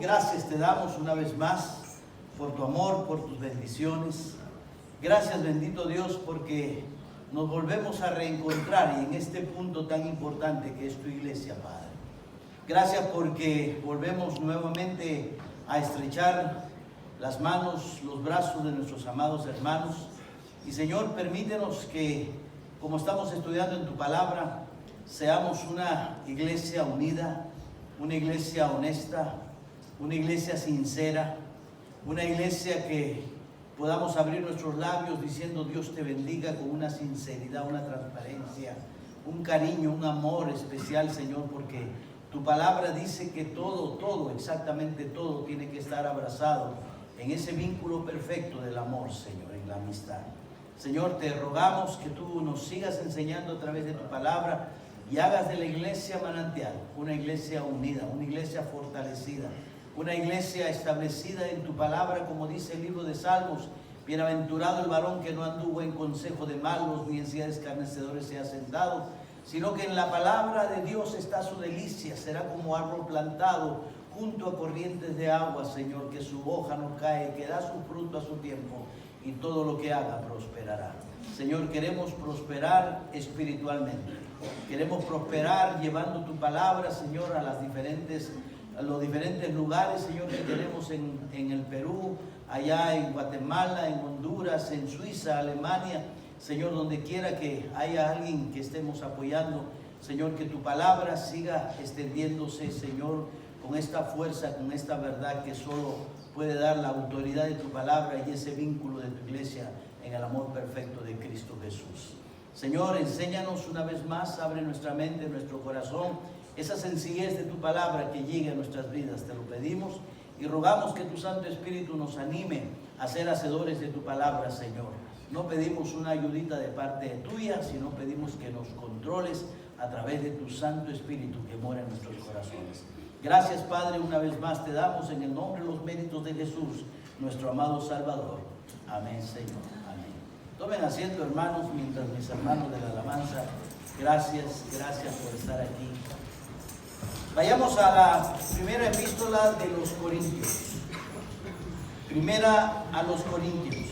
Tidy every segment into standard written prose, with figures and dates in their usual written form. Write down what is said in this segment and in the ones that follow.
Gracias te damos una vez más por tu amor, por tus bendiciones. Gracias, bendito Dios, porque nos volvemos a reencontrar y en este punto tan importante que es tu iglesia, Padre. Gracias porque volvemos nuevamente a estrechar las manos, los brazos de nuestros amados hermanos. Y Señor, permítenos que, como estamos estudiando en tu palabra, seamos una iglesia unida, una iglesia honesta, una iglesia sincera, una iglesia que podamos abrir nuestros labios diciendo Dios te bendiga con una sinceridad, una transparencia, un cariño, un amor especial, Señor, porque tu palabra dice que todo, exactamente todo tiene que estar abrazado en ese vínculo perfecto del amor, Señor, en la amistad. Señor, te rogamos que tú nos sigas enseñando a través de tu palabra y hagas de la iglesia manantial una iglesia unida, una iglesia fortalecida, una iglesia establecida en tu palabra, como dice el libro de Salmos. Bienaventurado el varón que no anduvo en consejo de malos, ni en silla de escarnecedores se ha sentado, sino que en la palabra de Dios está su delicia. Será como árbol plantado junto a corrientes de agua, Señor, que su hoja no cae, que da su fruto a su tiempo, y todo lo que haga prosperará. Señor, queremos prosperar espiritualmente. Queremos prosperar llevando tu palabra, Señor, a los diferentes lugares, Señor, que tenemos en el Perú, allá en Guatemala, en Honduras, en Suiza, Alemania. Señor, donde quiera que haya alguien que estemos apoyando, Señor, que tu palabra siga extendiéndose, Señor, con esta fuerza, con esta verdad que solo puede dar la autoridad de tu palabra y ese vínculo de tu iglesia en el amor perfecto de Cristo Jesús. Señor, enséñanos una vez más, abre nuestra mente, nuestro corazón, esa sencillez de tu palabra que llegue a nuestras vidas. Te lo pedimos y rogamos que tu Santo Espíritu nos anime a ser hacedores de tu palabra, Señor. No pedimos una ayudita de parte tuya, sino pedimos que nos controles a través de tu Santo Espíritu que mora en nuestros corazones. Gracias, Padre, una vez más te damos en el nombre y los méritos de Jesús, nuestro amado Salvador. Amén, Señor. Amén. Tomen asiento, hermanos, mientras mis hermanos de la alabanza, gracias por estar aquí. Vayamos a la primera epístola de los Corintios. Primera a los Corintios.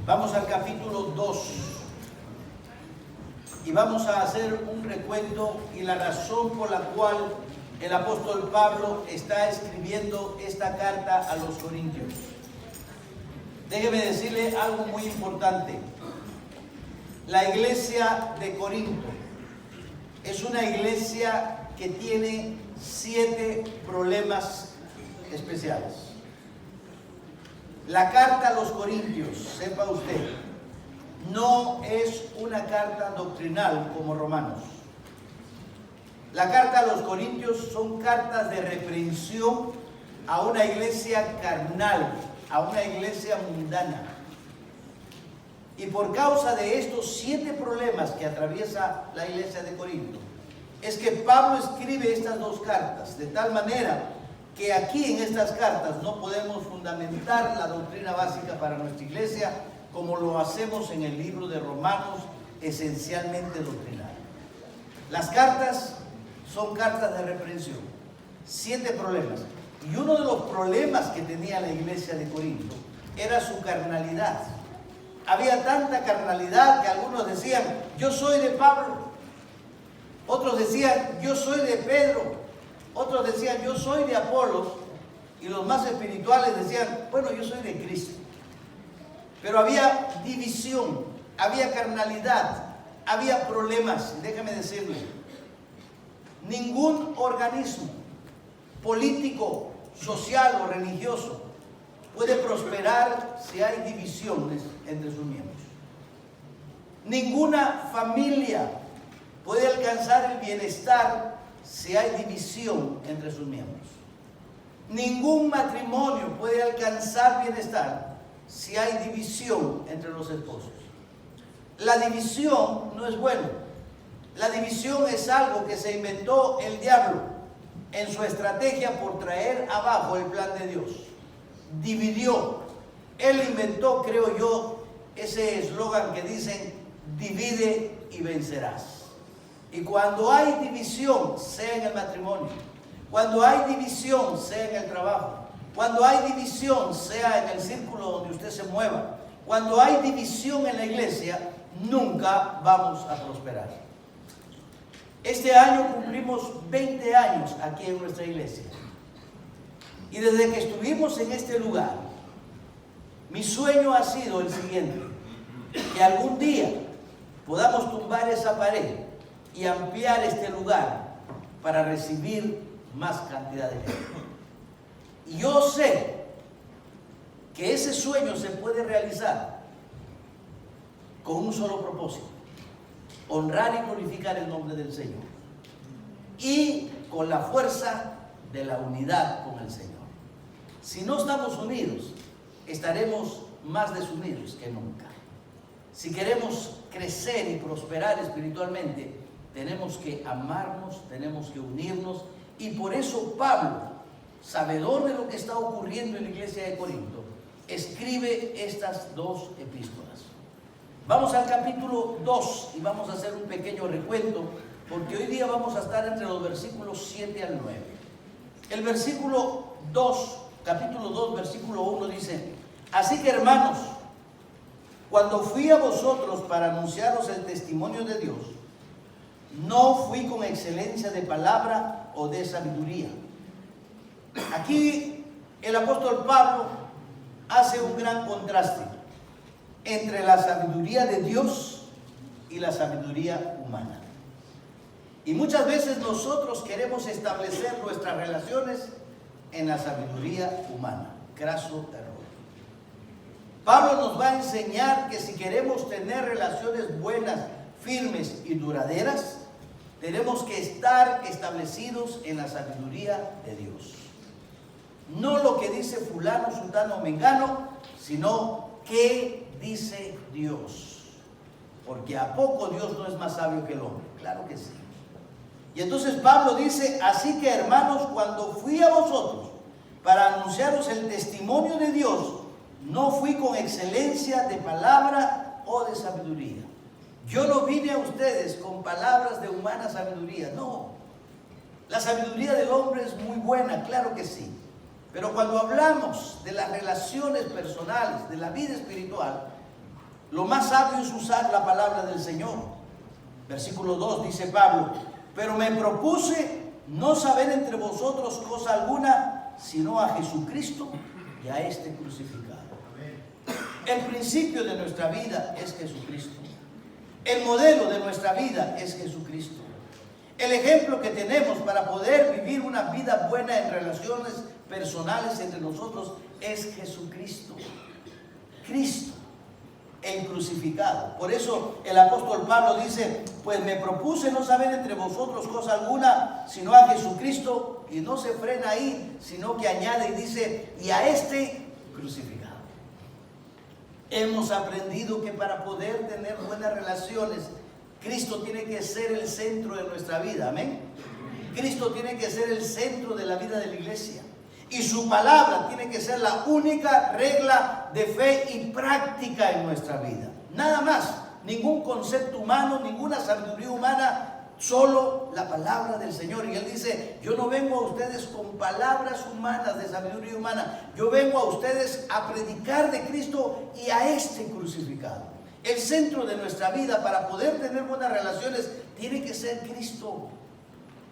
Vamos al capítulo 2 y vamos a hacer un recuento y la razón por la cual el apóstol Pablo está escribiendo esta carta a los Corintios. Déjeme decirle algo muy importante. La iglesia de Corinto es una iglesia que tiene 7 problemas especiales. La carta a los Corintios, sepa usted, no es una carta doctrinal como Romanos. La carta a los Corintios son cartas de reprensión a una iglesia carnal, a una iglesia mundana. Y por causa de estos 7 problemas que atraviesa la iglesia de Corinto, es que Pablo escribe estas 2 cartas, de tal manera que aquí en estas cartas no podemos fundamentar la doctrina básica para nuestra iglesia como lo hacemos en el libro de Romanos, esencialmente doctrinal. Las cartas son cartas de reprensión, 7 problemas. Y uno de los problemas que tenía la iglesia de Corinto era su carnalidad. Había tanta carnalidad que algunos decían, yo soy de Pablo. Otros decían, yo soy de Pedro. Otros decían, yo soy de Apolos. Y los más espirituales decían, bueno, yo soy de Cristo. Pero había división, había carnalidad, había problemas. Déjame decirle, ningún organismo político, social o religioso puede prosperar si hay divisiones entre sus miembros. Ninguna familia puede alcanzar el bienestar si hay división entre sus miembros. Ningún matrimonio puede alcanzar bienestar si hay división entre los esposos. La división no es bueno. La división es algo que se inventó el diablo en su estrategia por traer abajo el plan de Dios. Dividió. Él inventó, creo yo, ese eslogan que dicen, divide y vencerás. Y cuando hay división, sea en el matrimonio, cuando hay división, sea en el trabajo, cuando hay división, sea en el círculo donde usted se mueva, cuando hay división en la iglesia, nunca vamos a prosperar. Este año cumplimos 20 años aquí en nuestra iglesia. Y desde que estuvimos en este lugar, mi sueño ha sido el siguiente: que algún día podamos tumbar esa pared y ampliar este lugar para recibir más cantidad de gente. Y yo sé que ese sueño se puede realizar con un solo propósito: honrar y glorificar el nombre del Señor, y con la fuerza de la unidad con el Señor. Si no estamos unidos, estaremos más desunidos que nunca. Si queremos crecer y prosperar espiritualmente, tenemos que amarnos, tenemos que unirnos. Y por eso Pablo, sabedor de lo que está ocurriendo en la iglesia de Corinto, escribe estas dos epístolas. Vamos al capítulo 2 y vamos a hacer un pequeño recuento, porque hoy día vamos a estar entre los versículos 7 al 9. El versículo 2, capítulo 2, versículo 1 dice: así que, hermanos, cuando fui a vosotros para anunciaros el testimonio de Dios, no fui con excelencia de palabra o de sabiduría. Aquí el apóstol Pablo hace un gran contraste entre la sabiduría de Dios y la sabiduría humana. Y muchas veces nosotros queremos establecer nuestras relaciones en la sabiduría humana. Craso error. Pablo nos va a enseñar que si queremos tener relaciones buenas, firmes y duraderas, tenemos que estar establecidos en la sabiduría de Dios. No lo que dice fulano, sultano o mengano, sino qué dice Dios. Porque ¿a poco Dios no es más sabio que el hombre? Claro que sí. Y entonces Pablo dice: así que, hermanos, cuando fui a vosotros para anunciaros el testimonio de Dios, no fui con excelencia de palabra o de sabiduría. Yo no vine a ustedes con palabras de humana sabiduría, no. La sabiduría del hombre es muy buena, claro que sí. Pero cuando hablamos de las relaciones personales, de la vida espiritual, lo más sabio es usar la palabra del Señor. Versículo 2 dice Pablo: pero me propuse no saber entre vosotros cosa alguna, sino a Jesucristo y a este crucificado. El principio de nuestra vida es Jesucristo. El modelo de nuestra vida es Jesucristo. El ejemplo que tenemos para poder vivir una vida buena en relaciones personales entre nosotros es Jesucristo. Cristo, el crucificado. Por eso el apóstol Pablo dice: pues me propuse no saber entre vosotros cosa alguna, sino a Jesucristo. Y no se frena ahí, sino que añade y dice: y a este crucificado. Hemos aprendido que para poder tener buenas relaciones, Cristo tiene que ser el centro de nuestra vida. Amén. Cristo tiene que ser el centro de la vida de la iglesia. Y su palabra tiene que ser la única regla de fe y práctica en nuestra vida. Nada más, ningún concepto humano, ninguna sabiduría humana, solo la palabra del Señor. Y Él dice: yo no vengo a ustedes con palabras humanas de sabiduría humana. Yo vengo a ustedes a predicar de Cristo y a este crucificado. El centro de nuestra vida para poder tener buenas relaciones tiene que ser Cristo.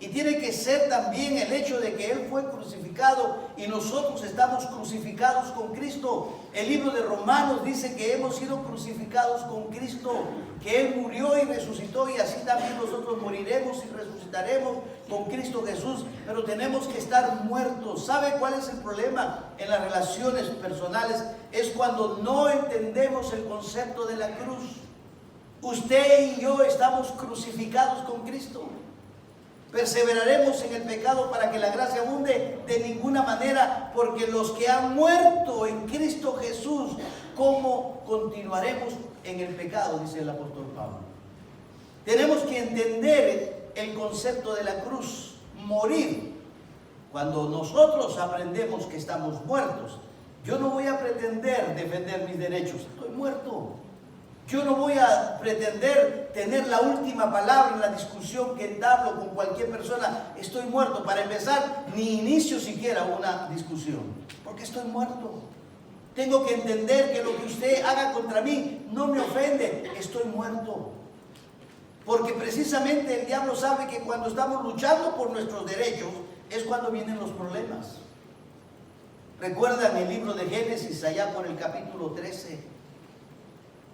Y tiene que ser también el hecho de que Él fue crucificado y nosotros estamos crucificados con Cristo. El libro de Romanos dice que hemos sido crucificados con Cristo, que Él murió y resucitó, y así también nosotros moriremos y resucitaremos con Cristo Jesús. Pero tenemos que estar muertos. ¿Sabe cuál es el problema en las relaciones personales? Es cuando no entendemos el concepto de la cruz. Usted y yo estamos crucificados con Cristo. ¿Perseveraremos en el pecado para que la gracia abunde? De ninguna manera, porque los que han muerto en Cristo Jesús, ¿cómo continuaremos en el pecado? Dice el apóstol Pablo. Tenemos que entender el concepto de la cruz, morir. Cuando nosotros aprendemos que estamos muertos, yo no voy a pretender defender mis derechos, estoy muerto. Yo no voy a pretender tener la última palabra en la discusión que entablo con cualquier persona. Estoy muerto. Para empezar, ni inicio siquiera una discusión, porque estoy muerto. Tengo que entender que lo que usted haga contra mí no me ofende. Estoy muerto. Porque precisamente el diablo sabe que cuando estamos luchando por nuestros derechos es cuando vienen los problemas. ¿Recuerdan el libro de Génesis, allá por el capítulo 13?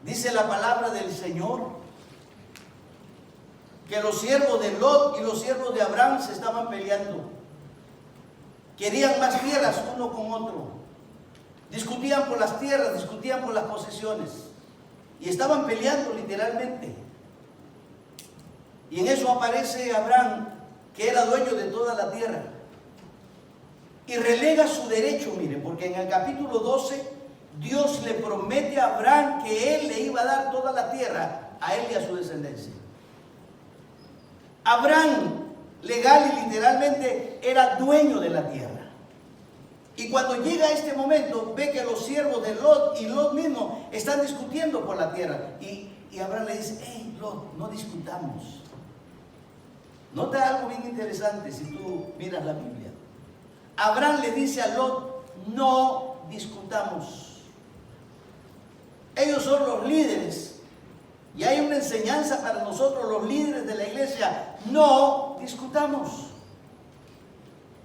Dice la palabra del Señor que los siervos de Lot y los siervos de Abraham se estaban peleando. Querían más tierras uno con otro. Discutían por las tierras, discutían por las posesiones. Y estaban peleando literalmente. Y en eso aparece Abraham, que era dueño de toda la tierra. Y relega su derecho, mire, porque en el capítulo 12... Dios le promete a Abraham que él le iba a dar toda la tierra a él y a su descendencia. Abraham, legal y literalmente, era dueño de la tierra. Y cuando llega este momento, ve que los siervos de Lot y Lot mismo están discutiendo por la tierra. Y Abraham le dice: hey, Lot, no discutamos. Nota algo bien interesante si tú miras la Biblia. Abraham le dice a Lot: no discutamos. Ellos son los líderes. Y hay una enseñanza para nosotros, los líderes de la iglesia: no discutamos.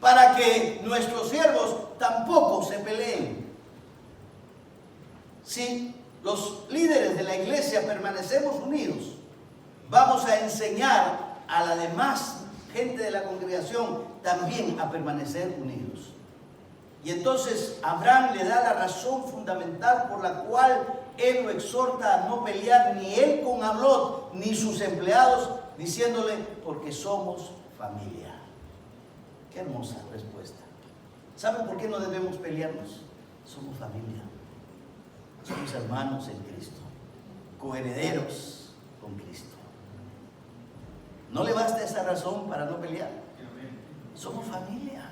Para que nuestros siervos tampoco se peleen. Si los líderes de la iglesia permanecemos unidos, vamos a enseñar a la demás gente de la congregación también a permanecer unidos. Y entonces Abraham le da la razón fundamental por la cual él lo exhorta a no pelear ni él con Lot ni sus empleados, diciéndole: porque somos familia. Qué hermosa respuesta. ¿Saben por qué no debemos pelearnos? Somos familia. Somos hermanos en Cristo, coherederos con Cristo. ¿No le basta esa razón para no pelear? Somos familia.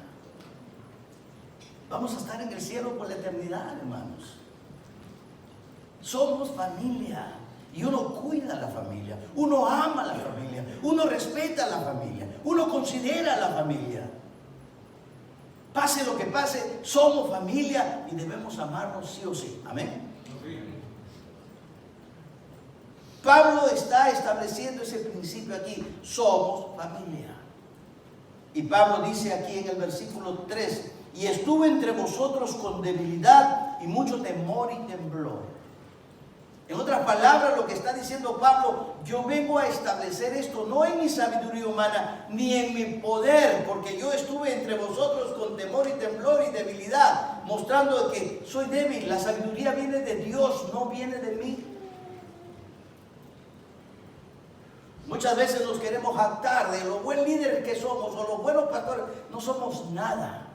Vamos a estar en el cielo por la eternidad, hermanos. Somos familia. Y uno cuida a la familia, uno ama a la familia, uno respeta a la familia, uno considera a la familia. Pase lo que pase, somos familia y debemos amarnos sí o sí. Amén. Pablo está estableciendo ese principio aquí: somos familia. Y Pablo dice aquí en el versículo 3: y estuve entre vosotros con debilidad y mucho temor y temblor. En otras palabras, lo que está diciendo Pablo: yo vengo a establecer esto no en mi sabiduría humana ni en mi poder, porque yo estuve entre vosotros con temor y temblor y debilidad, mostrando que soy débil. La sabiduría viene de Dios, no viene de mí. Muchas veces nos queremos jactar de lo buen líder que somos o los buenos pastores. No somos nada.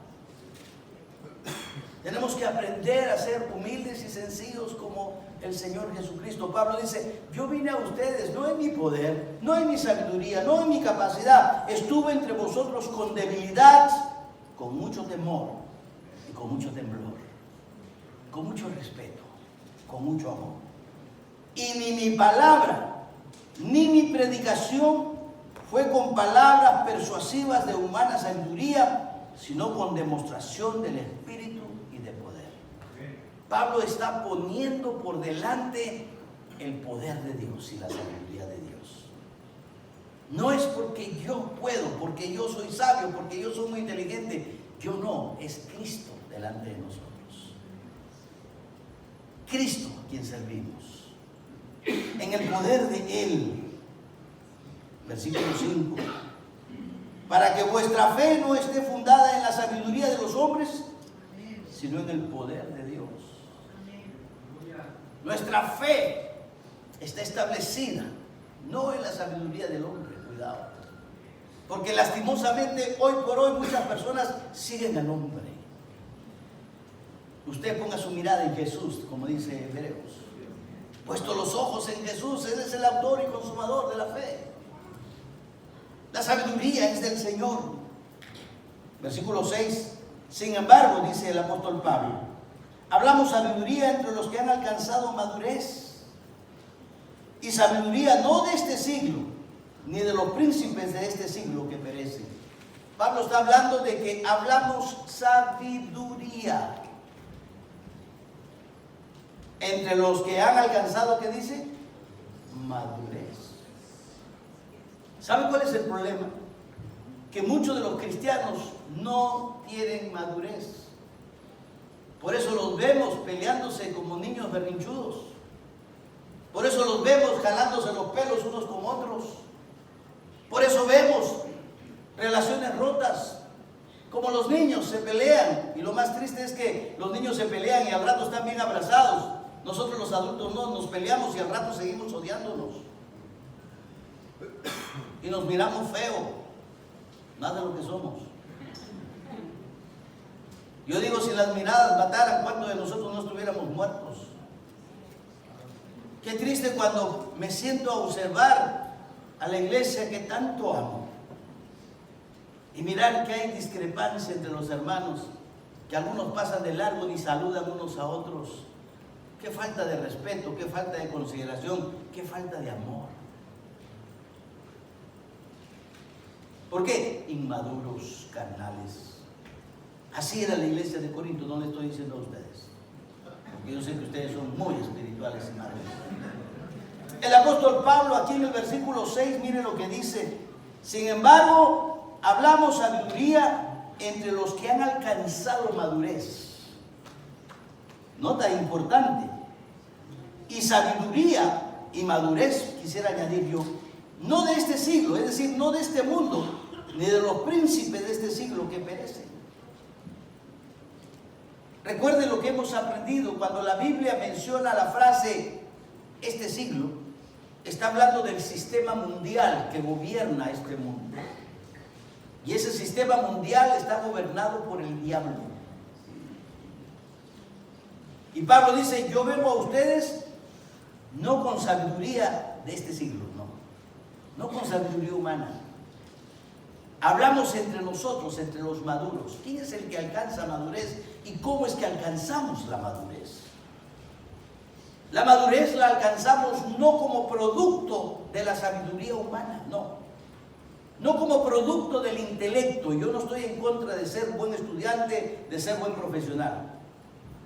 Tenemos que aprender a ser humildes y sencillos como el Señor Jesucristo. Pablo dice: yo vine a ustedes no en mi poder, no en mi sabiduría, no en mi capacidad. Estuve entre vosotros con debilidad, con mucho temor y con mucho temblor, con mucho respeto, con mucho amor. Y ni mi palabra ni mi predicación fue con palabras persuasivas de humana sabiduría, sino con demostración del Espíritu y de poder. Pablo está poniendo por delante el poder de Dios y la sabiduría de Dios. No es porque yo puedo, porque yo soy sabio, porque yo soy muy inteligente. Yo no, es Cristo delante de nosotros. Cristo a quien servimos. En el poder de Él. Versículo 5. Para que vuestra fe no esté fundada en la sabiduría de los hombres, sino en el poder de Dios. Nuestra fe está establecida no en la sabiduría del hombre, cuidado. Porque lastimosamente hoy por hoy muchas personas siguen al hombre. Usted ponga su mirada en Jesús, como dice Hebreos. Puesto los ojos en Jesús, Él es el autor y consumador de la fe. La sabiduría es del Señor. Versículo 6. Sin embargo, dice el apóstol Pablo, hablamos sabiduría entre los que han alcanzado madurez. y sabiduría no de este siglo, ni de los príncipes de este siglo que perecen. Pablo está hablando de que hablamos sabiduría entre los que han alcanzado, ¿qué dice? Madurez. ¿Sabe cuál es el problema? Que muchos de los cristianos no tienen madurez. Por eso los vemos peleándose como niños berrinchudos. Por eso los vemos jalándose los pelos unos con otros. Por eso vemos relaciones rotas. Como los niños se pelean. Y lo más triste es que los niños se pelean y al rato están bien abrazados. Nosotros los adultos no, nos peleamos y al rato seguimos odiándonos. Y nos miramos feo. Nada de lo que somos. Yo digo, si las miradas mataran, ¿cuántos de nosotros no estuviéramos muertos? Qué triste cuando me siento a observar a la iglesia que tanto amo y mirar que hay discrepancia entre los hermanos, que algunos pasan de largo y saludan unos a otros. Qué falta de respeto, qué falta de consideración, qué falta de amor. ¿Por qué? Inmaduros, carnales. Así era la iglesia de Corinto, no le estoy diciendo a ustedes, porque yo sé que ustedes son muy espirituales y maduros. El apóstol Pablo aquí en el versículo 6, mire lo que dice: sin embargo, hablamos sabiduría entre los que han alcanzado madurez. Nota importante. Y sabiduría y madurez, quisiera añadir yo, no de este siglo, es decir, no de este mundo, ni de los príncipes de este siglo que perecen. Recuerden lo que hemos aprendido cuando la Biblia menciona la frase este siglo, está hablando del sistema mundial que gobierna este mundo. Y ese sistema mundial está gobernado por el diablo. Y Pablo dice, yo vengo a ustedes no con sabiduría de este siglo, no con sabiduría humana. Hablamos entre nosotros, entre los maduros. ¿Quién es el que alcanza madurez? ¿Y cómo es que alcanzamos la madurez? La madurez la alcanzamos no como producto de la sabiduría humana, no como producto del intelecto. Yo no estoy en contra de ser buen estudiante, de ser buen profesional.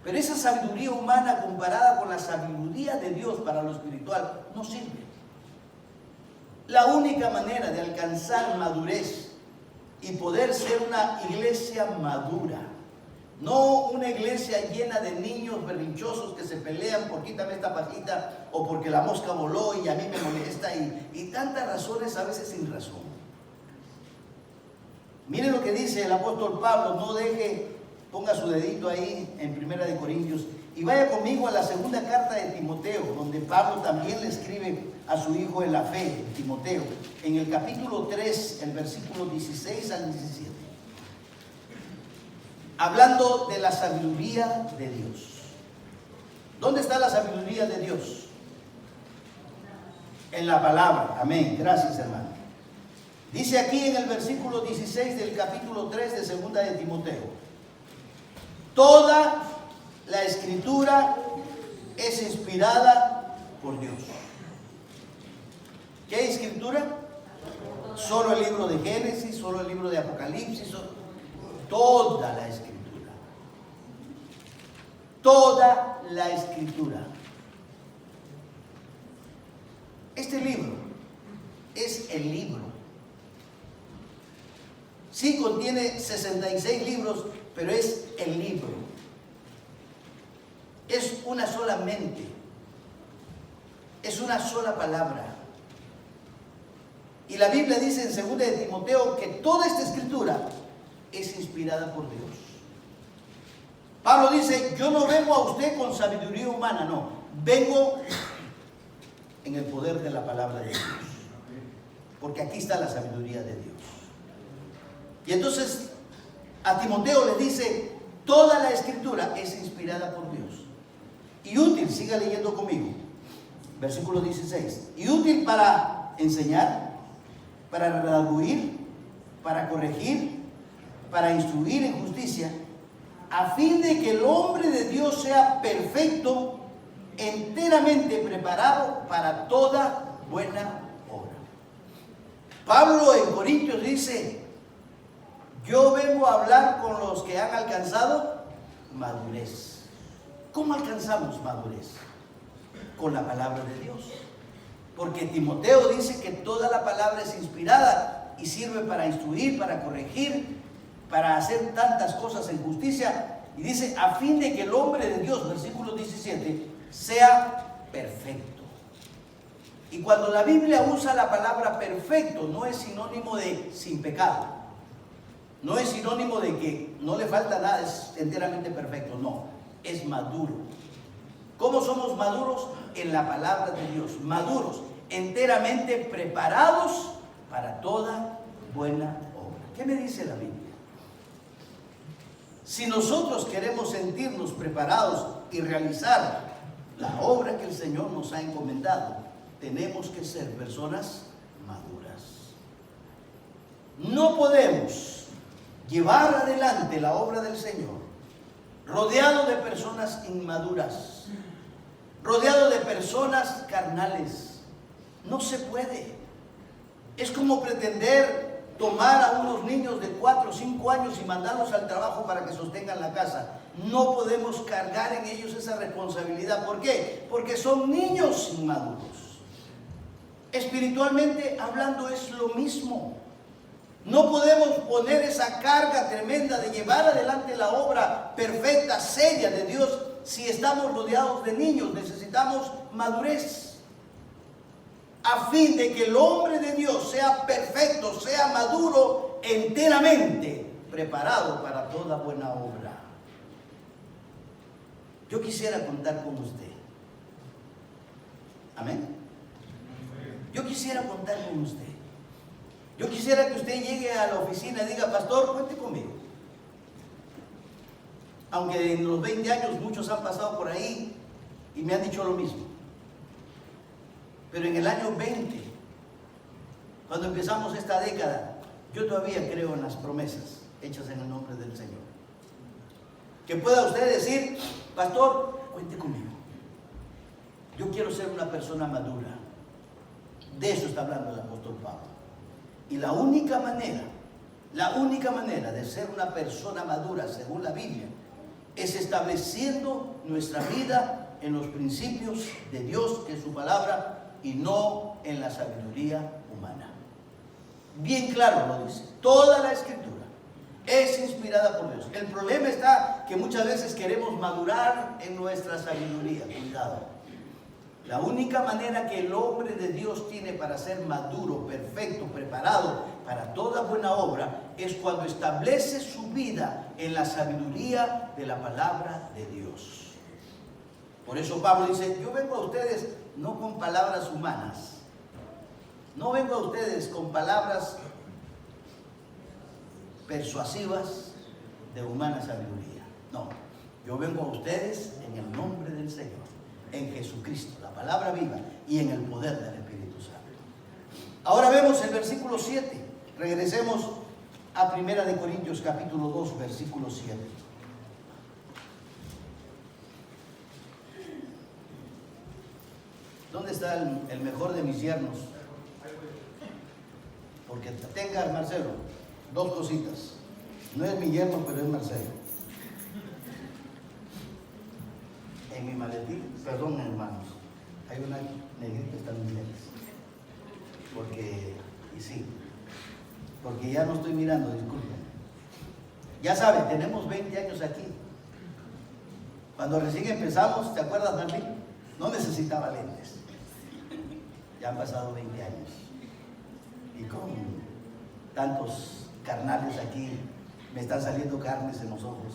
Pero esa sabiduría humana comparada con la sabiduría de Dios para lo espiritual no sirve. La única manera de alcanzar madurez y poder ser una iglesia madura, no una iglesia llena de niños berrinchosos que se pelean por quítame esta pajita o porque la mosca voló y a mí me molesta y tantas razones a veces sin razón. Miren lo que dice el apóstol Pablo, ponga su dedito ahí en 1 Corintios y vaya conmigo a la segunda carta de Timoteo, donde Pablo también le escribe a su hijo en la fe, Timoteo, en el capítulo 3, el versículo 16 al 17. Hablando de la sabiduría de Dios. ¿Dónde está la sabiduría de Dios? En la palabra. Amén. Gracias, hermano. Dice aquí en el versículo 16 del capítulo 3 de segunda de Timoteo: toda la escritura es inspirada por Dios. ¿Qué escritura? Solo el libro de Génesis, solo el libro de Apocalipsis, toda la escritura. Toda la escritura. Este libro es el libro. Sí contiene 66 libros, pero es el libro. Es una sola mente. Es una sola palabra. Y la Biblia dice en 2 de Timoteo que toda esta escritura es inspirada por Dios. Pablo dice, yo no vengo a usted con sabiduría humana, no. Vengo en el poder de la palabra de Dios. Porque aquí está la sabiduría de Dios. Y entonces a Timoteo le dice, toda la escritura es inspirada por Dios. Y útil, siga leyendo conmigo. Versículo 16. Y útil para enseñar, para redarguir, para corregir, para instruir en justicia, a fin de que el hombre de Dios sea perfecto, enteramente preparado para toda buena obra. Pablo en Corintios dice: yo vengo a hablar con los que han alcanzado madurez. ¿Cómo alcanzamos madurez? Con la palabra de Dios. Porque Timoteo dice que toda la palabra es inspirada y sirve para instruir, para corregir, para hacer tantas cosas en justicia. Y dice, a fin de que el hombre de Dios, versículo 17, sea perfecto. Y cuando la Biblia usa la palabra perfecto, no es sinónimo de sin pecado. No es sinónimo de que no le falta nada, es enteramente perfecto. No, es maduro. ¿Cómo somos maduros? En la palabra de Dios. Maduros, enteramente preparados para toda buena obra. ¿Qué me dice la Biblia? Si nosotros queremos sentirnos preparados y realizar la obra que el Señor nos ha encomendado, tenemos que ser personas maduras. No podemos llevar adelante la obra del Señor rodeado de personas inmaduras, rodeado de personas carnales. No se puede. Es como pretender tomar a unos niños de 4 o 5 años y mandarlos al trabajo para que sostengan la casa. No podemos cargar en ellos esa responsabilidad. ¿Por qué? Porque son niños inmaduros. Espiritualmente hablando es lo mismo. No podemos poner esa carga tremenda de llevar adelante la obra perfecta, seria de Dios si estamos rodeados de niños. Necesitamos madurez. A fin de que el hombre de Dios sea perfecto, sea maduro, enteramente preparado para toda buena obra. Yo quisiera contar con usted. Amén. Yo quisiera contar con usted. Yo quisiera que usted llegue a la oficina y diga: pastor, cuente conmigo. Aunque en los 20 años muchos han pasado por ahí y me han dicho lo mismo. Pero en el año 20, cuando empezamos esta década, yo todavía creo en las promesas hechas en el nombre del Señor. Que pueda usted decir: pastor, cuente conmigo. Yo quiero ser una persona madura. De eso está hablando el apóstol Pablo. Y la única manera de ser una persona madura, según la Biblia, es estableciendo nuestra vida en los principios de Dios, que es su palabra, y no en la sabiduría humana. Bien claro lo dice. Toda la Escritura es inspirada por Dios. El problema está que muchas veces queremos madurar en nuestra sabiduría. Cuidado. La única manera que el hombre de Dios tiene para ser maduro, perfecto, preparado para toda buena obra, es cuando establece su vida en la sabiduría de la palabra de Dios. Por eso Pablo dice: yo vengo a ustedes no con palabras humanas, no vengo a ustedes con palabras persuasivas de humana sabiduría. No, yo vengo a ustedes en el nombre del Señor, en Jesucristo, la palabra viva, y en el poder del Espíritu Santo. Ahora vemos el versículo 7. Regresemos a 1 Corintios capítulo 2, versículo 7. ¿Dónde está el mejor de mis yernos? Porque tenga, Marcelo, 2 cositas. No es mi yerno, pero es Marcelo. En mi maletín, perdón, hermanos, hay una negrita que está en inglés. Porque ya no estoy mirando, disculpen. Ya saben, tenemos 20 años aquí. Cuando recién empezamos, ¿te acuerdas, Marlene? No necesitaba lentes. Ya han pasado 20 años. Y con tantos carnales aquí, me están saliendo carnes en los ojos.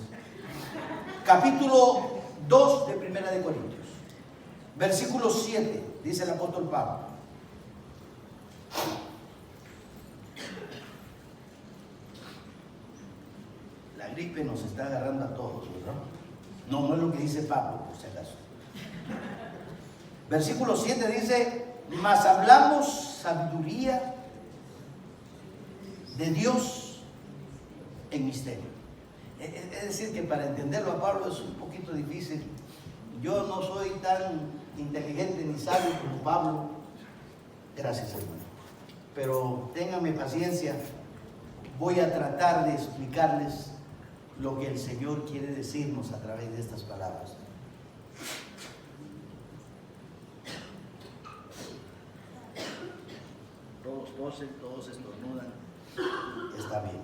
Capítulo 2 de 1 Corintios. Versículo 7, dice el apóstol Pablo. La gripe nos está agarrando a todos, ¿verdad? No es lo que dice Pablo, por si acaso. Versículo 7 dice: mas hablamos sabiduría de Dios en misterio. Es decir, que para entenderlo a Pablo es un poquito difícil Yo no soy tan inteligente ni sabio como Pablo. Gracias, hermano. Pero ténganme paciencia. Voy a tratar de explicarles lo que el Señor quiere decirnos a través de estas palabras. Todos tosen, todos estornudan. Está bien.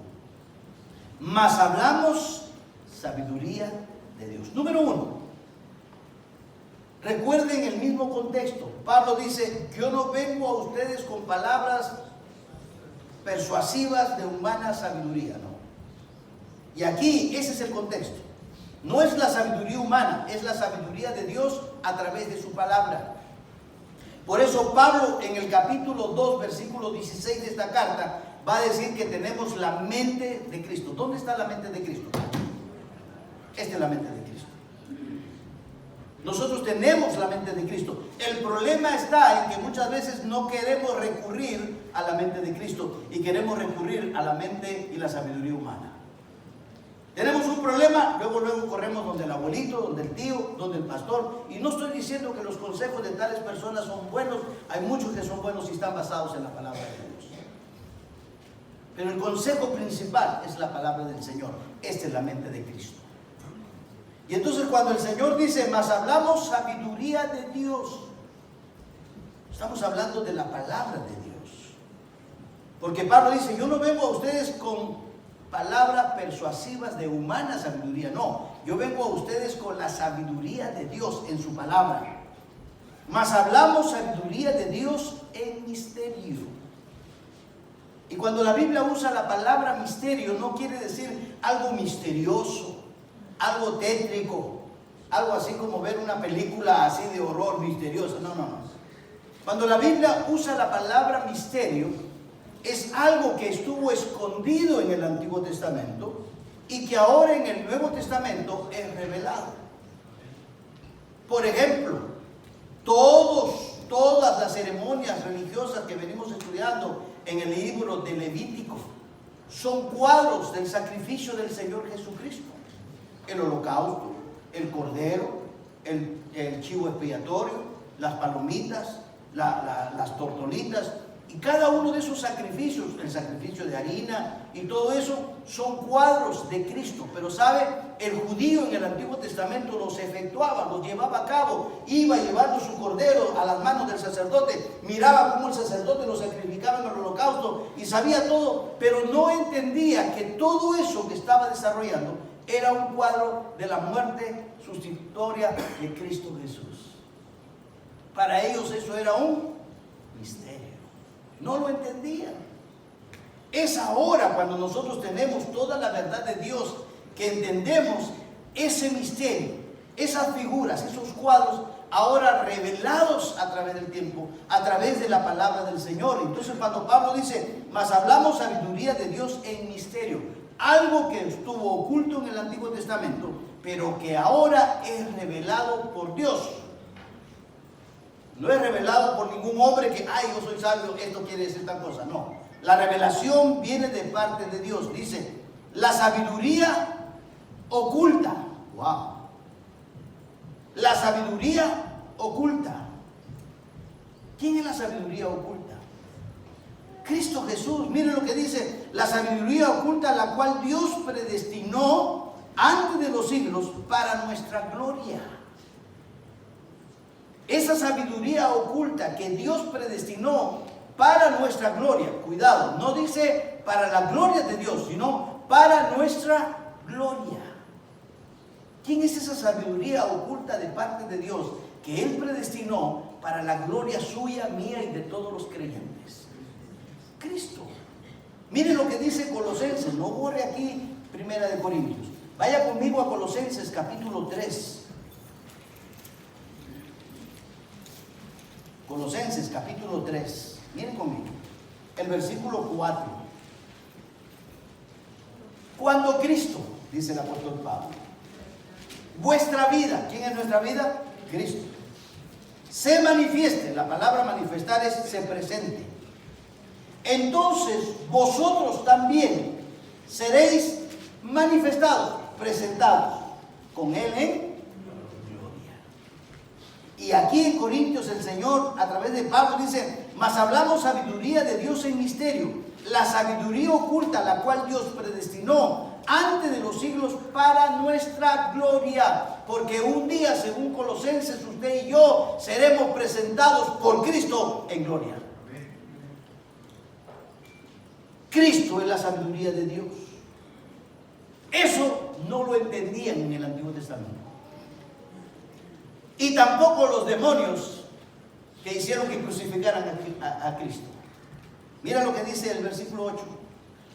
Mas hablamos sabiduría de Dios. Número 1. Recuerden el mismo contexto. Pablo dice: yo no vengo a ustedes con palabras persuasivas de humana sabiduría, no. Y aquí ese es el contexto. No es la sabiduría humana, es la sabiduría de Dios a través de su palabra. Por eso Pablo en el capítulo 2, versículo 16 de esta carta va a decir que tenemos la mente de Cristo. ¿Dónde está la mente de Cristo? Esta es la mente de Cristo. Nosotros tenemos la mente de Cristo. El problema está en que muchas veces no queremos recurrir a la mente de Cristo y queremos recurrir a la mente y la sabiduría humana. Tenemos un problema, luego corremos donde el abuelito, donde el tío, donde el pastor. Y no estoy diciendo que los consejos de tales personas son buenos. Hay muchos que son buenos y están basados en la palabra de Dios. Pero el consejo principal es la palabra del Señor. Esta es la mente de Cristo. Y entonces cuando el Señor dice: mas hablamos sabiduría de Dios, estamos hablando de la palabra de Dios. Porque Pablo dice: yo no vengo a ustedes con palabras persuasivas de humana sabiduría, no. Yo vengo a ustedes con la sabiduría de Dios en su palabra. Mas hablamos sabiduría de Dios en misterio. Y cuando la Biblia usa la palabra misterio, no quiere decir algo misterioso, algo tétrico, algo así como ver una película así de horror misteriosa. No. Cuando la Biblia usa la palabra misterio, es algo que estuvo escondido en el Antiguo Testamento y que ahora en el Nuevo Testamento es revelado. Por ejemplo, todas las ceremonias religiosas que venimos estudiando en el libro de Levítico son cuadros del sacrificio del Señor Jesucristo. El holocausto, el cordero, el chivo expiatorio, las palomitas, las tortolitas, y cada uno de esos sacrificios, el sacrificio de harina y todo eso, son cuadros de Cristo. Pero sabe, el judío en el Antiguo Testamento los efectuaba, los llevaba a cabo, iba llevando su cordero a las manos del sacerdote, miraba cómo el sacerdote lo sacrificaba en el holocausto y sabía todo, pero no entendía que todo eso que estaba desarrollando era un cuadro de la muerte sustitutoria de Cristo Jesús. Para ellos eso era un misterio. No lo entendían. Es ahora cuando nosotros tenemos toda la verdad de Dios que entendemos ese misterio, esas figuras, esos cuadros, ahora revelados a través del tiempo, a través de la palabra del Señor. Entonces cuando Pablo dice: mas hablamos sabiduría de Dios en misterio, algo que estuvo oculto en el Antiguo Testamento, pero que ahora es revelado por Dios. No es revelado por ningún hombre que: ay, yo soy sabio, esto quiere decir tal cosa. No, la revelación viene de parte de Dios. Dice: la sabiduría oculta. Wow. La sabiduría oculta. ¿Quién es la sabiduría oculta? Cristo Jesús. Miren lo que dice: la sabiduría oculta, la cual Dios predestinó antes de los siglos para nuestra gloria. Esa sabiduría oculta que Dios predestinó para nuestra gloria. Cuidado, no dice para la gloria de Dios, sino para nuestra gloria. ¿Quién es esa sabiduría oculta de parte de Dios que Él predestinó para la gloria suya, mía y de todos los creyentes? Cristo. Miren lo que dice Colosenses. No borre aquí Primera de Corintios. Vaya conmigo a Colosenses capítulo 3. Colosenses capítulo 3. Miren conmigo. El versículo 4. Cuando Cristo, dice el apóstol Pablo, vuestra vida, ¿quién es nuestra vida? Cristo. Se manifieste, la palabra manifestar es se presente. Entonces vosotros también seréis manifestados, presentados con Él en gloria. Y aquí en Corintios el Señor a través de Pablo dice: mas hablamos sabiduría de Dios en misterio, la sabiduría oculta, la cual Dios predestinó antes de los siglos para nuestra gloria, porque un día, según Colosenses, usted y yo seremos presentados por Cristo en gloria. Cristo es la sabiduría de Dios. Eso no lo entendían en el Antiguo Testamento. Y tampoco los demonios que hicieron que crucificaran a Cristo. Mira lo que dice el versículo 8.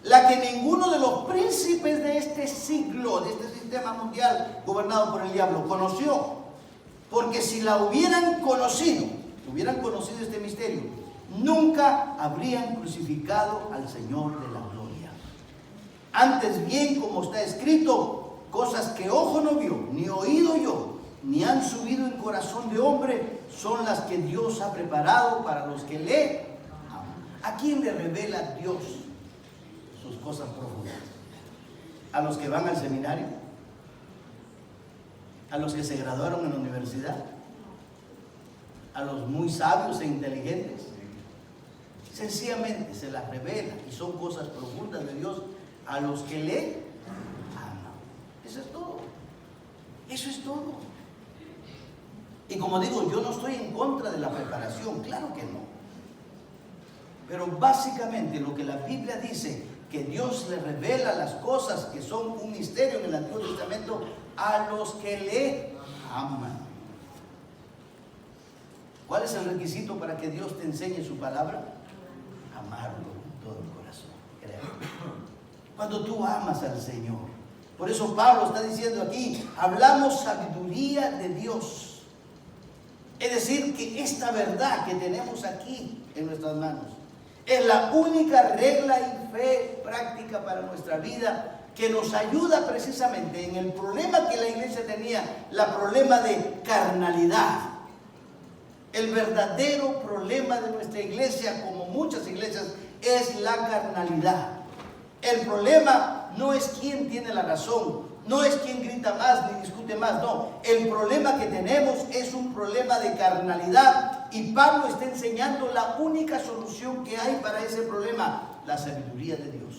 La que ninguno de los príncipes de este siglo, de este sistema mundial gobernado por el diablo, conoció. Porque si la hubieran conocido este misterio, nunca habrían crucificado al Señor de la gloria. Antes bien, como está escrito, cosas que ojo no vio, ni oído oyó, ni han subido en corazón de hombre, son las que Dios ha preparado para los que le aman. ¿A quién le revela Dios sus cosas profundas? ¿A los que van al seminario? ¿A los que se graduaron en la universidad? ¿A los muy sabios e inteligentes? Sencillamente se las revela, y son cosas profundas de Dios a los que le aman. Eso es todo. Eso es todo. Y como digo, yo no estoy en contra de la preparación, claro que no. Pero básicamente lo que la Biblia dice, que Dios le revela las cosas que son un misterio en el Antiguo Testamento a los que le aman. ¿Cuál es el requisito para que Dios te enseñe su palabra? Amarlo con todo el corazón. Créame. Cuando tú amas al Señor. Por eso Pablo está diciendo aquí, hablamos sabiduría de Dios. Es decir, que esta verdad que tenemos aquí en nuestras manos es la única regla y fe práctica para nuestra vida, que nos ayuda precisamente en el problema que la iglesia tenía, el problema de carnalidad. El verdadero problema de nuestra iglesia, como muchas iglesias, es la carnalidad. El problema no es quién tiene la razón, no es quien grita más ni discute más, no. El problema que tenemos es un problema de carnalidad, y Pablo está enseñando la única solución que hay para ese problema: la sabiduría de Dios,